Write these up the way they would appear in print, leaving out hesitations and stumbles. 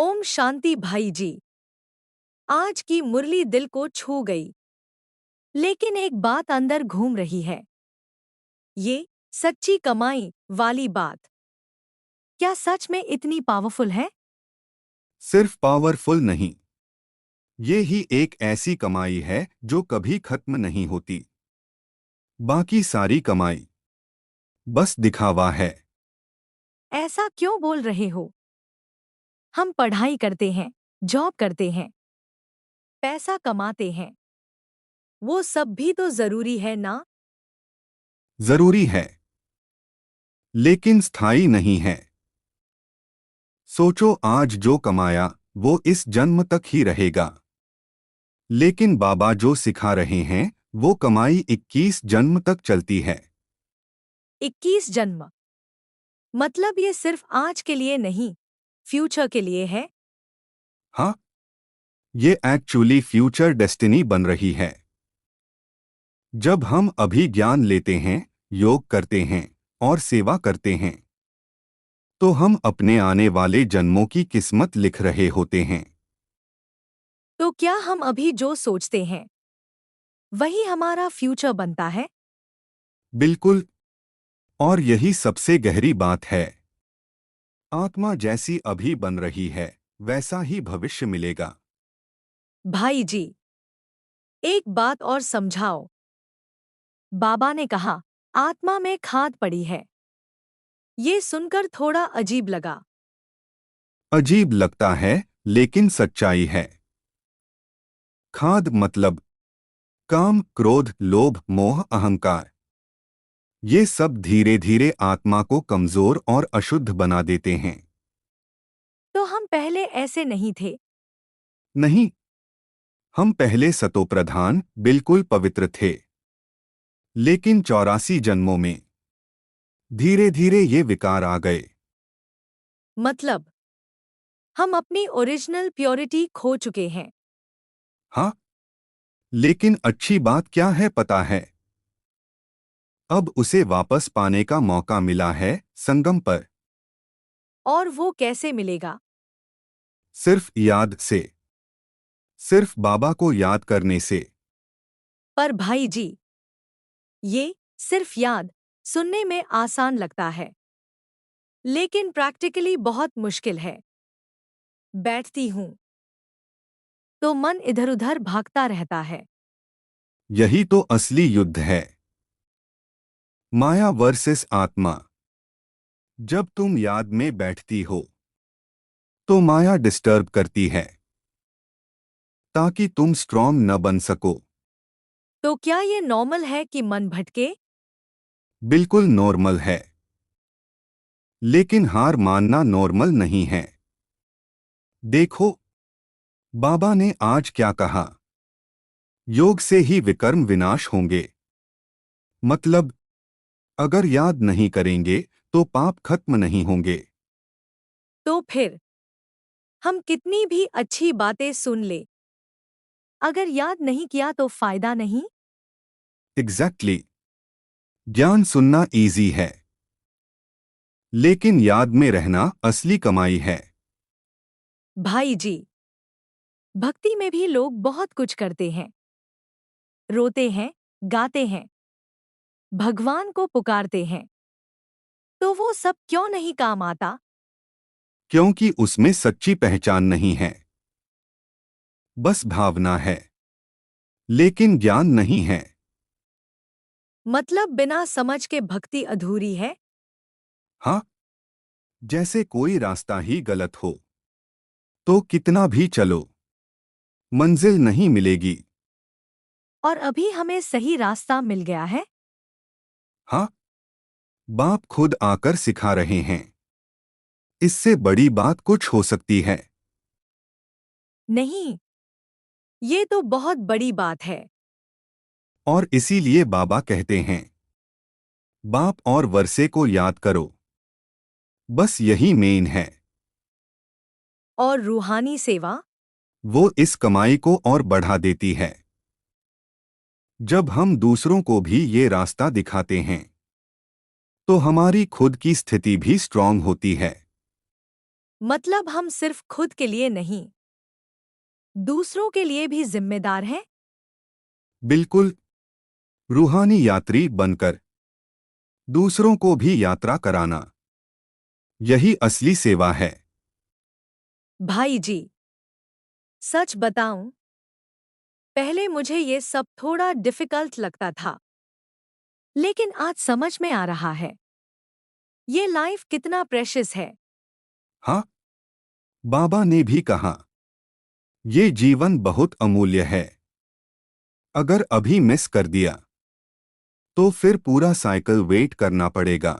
ओम शांति भाई जी। आज की मुरली दिल को छू गई, लेकिन एक बात अंदर घूम रही है। ये सच्ची कमाई वाली बात क्या सच में इतनी पावरफुल है? सिर्फ पावरफुल नहीं, ये ही एक ऐसी कमाई है जो कभी खत्म नहीं होती। बाकी सारी कमाई बस दिखावा है। ऐसा क्यों बोल रहे हो? हम पढ़ाई करते हैं, जॉब करते हैं, पैसा कमाते हैं। वो सब भी तो जरूरी है ना? जरूरी है, लेकिन स्थायी नहीं है। सोचो, आज जो कमाया वो इस जन्म तक ही रहेगा। लेकिन बाबा जो सिखा रहे हैं वो कमाई 21 जन्म तक चलती है। 21 जन्म? मतलब ये सिर्फ आज के लिए नहीं, फ्यूचर के लिए है। हाँ, ये एक्चुअली फ्यूचर डेस्टिनी बन रही है। जब हम अभी ज्ञान लेते हैं, योग करते हैं और सेवा करते हैं, तो हम अपने आने वाले जन्मों की किस्मत लिख रहे होते हैं। तो क्या हम अभी जो सोचते हैं वही हमारा फ्यूचर बनता है? बिल्कुल। और यही सबसे गहरी बात है। आत्मा जैसी अभी बन रही है वैसा ही भविष्य मिलेगा। भाई जी, एक बात और समझाओ। बाबा ने कहा आत्मा में खाद पड़ी है। ये सुनकर थोड़ा अजीब लगा। अजीब लगता है, लेकिन सच्चाई है। खाद मतलब काम, क्रोध, लोभ, मोह, अहंकार। ये सब धीरे धीरे आत्मा को कमजोर और अशुद्ध बना देते हैं। तो हम पहले ऐसे नहीं थे? नहीं, हम पहले सतोप्रधान बिल्कुल पवित्र थे। लेकिन 84 जन्मों में धीरे धीरे ये विकार आ गए। मतलब हम अपनी ओरिजिनल प्योरिटी खो चुके हैं। हाँ, लेकिन अच्छी बात क्या है पता है? अब उसे वापस पाने का मौका मिला है, संगम पर। और वो कैसे मिलेगा? सिर्फ याद से, सिर्फ बाबा को याद करने से। पर भाई जी, ये सिर्फ याद सुनने में आसान लगता है, लेकिन प्रैक्टिकली बहुत मुश्किल है। बैठती हूँ तो मन इधर उधर भागता रहता है। यही तो असली युद्ध है, माया वर्सेस आत्मा। जब तुम याद में बैठती हो तो माया डिस्टर्ब करती है ताकि तुम स्ट्रॉन्ग न बन सको। तो क्या ये नॉर्मल है कि मन भटके? बिल्कुल नॉर्मल है, लेकिन हार मानना नॉर्मल नहीं है। देखो, बाबा ने आज क्या कहा? योग से ही विकर्म विनाश होंगे। मतलब, अगर याद नहीं करेंगे तो पाप खत्म नहीं होंगे। तो फिर हम कितनी भी अच्छी बातें सुन ले, अगर याद नहीं किया तो फायदा नहीं। एग्जैक्टली। ज्ञान सुनना इजी है, लेकिन याद में रहना असली कमाई है। भाई जी, भक्ति में भी लोग बहुत कुछ करते हैं, रोते हैं, गाते हैं, भगवान को पुकारते हैं। तो वो सब क्यों नहीं काम आता? क्योंकि उसमें सच्ची पहचान नहीं है, बस भावना है, लेकिन ज्ञान नहीं है। मतलब बिना समझ के भक्ति अधूरी है। हाँ, जैसे कोई रास्ता ही गलत हो तो कितना भी चलो, मंजिल नहीं मिलेगी। और अभी हमें सही रास्ता मिल गया है। हाँ, बाप खुद आकर सिखा रहे हैं। इससे बड़ी बात कुछ हो सकती है? नहीं, ये तो बहुत बड़ी बात है। और इसीलिए बाबा कहते हैं, बाप और वर्षे को याद करो। बस यही मेन है। और रूहानी सेवा? वो इस कमाई को और बढ़ा देती है। जब हम दूसरों को भी ये रास्ता दिखाते हैं तो हमारी खुद की स्थिति भी स्ट्रांग होती है। मतलब हम सिर्फ खुद के लिए नहीं, दूसरों के लिए भी जिम्मेदार हैं। बिल्कुल, रूहानी यात्री बनकर दूसरों को भी यात्रा कराना, यही असली सेवा है। भाई जी, सच बताऊं, पहले मुझे ये सब थोड़ा डिफिकल्ट लगता था, लेकिन आज समझ में आ रहा है ये लाइफ कितना प्रेशियस है। हाँ, बाबा ने भी कहा, ये जीवन बहुत अमूल्य है। अगर अभी मिस कर दिया तो फिर पूरा साइकिल वेट करना पड़ेगा।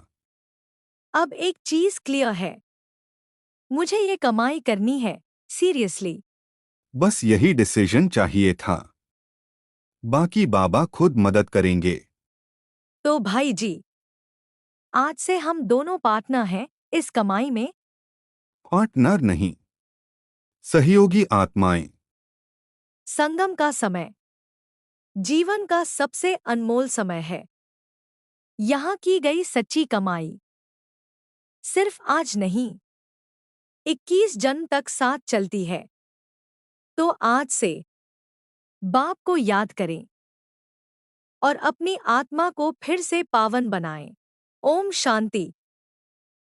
अब एक चीज क्लियर है, मुझे ये कमाई करनी है, सीरियसली। बस यही डिसीजन चाहिए था। बाकी बाबा खुद मदद करेंगे। तो भाई जी, आज से हम दोनों पार्टनर हैं इस कमाई में। पार्टनर नहीं, सहयोगी आत्माएं। संगम का समय जीवन का सबसे अनमोल समय है। यहाँ की गई सच्ची कमाई सिर्फ आज नहीं, 21 जन्म तक साथ चलती है। तो आज से बाप को याद करें और अपनी आत्मा को फिर से पावन बनाएं। ओम शांति।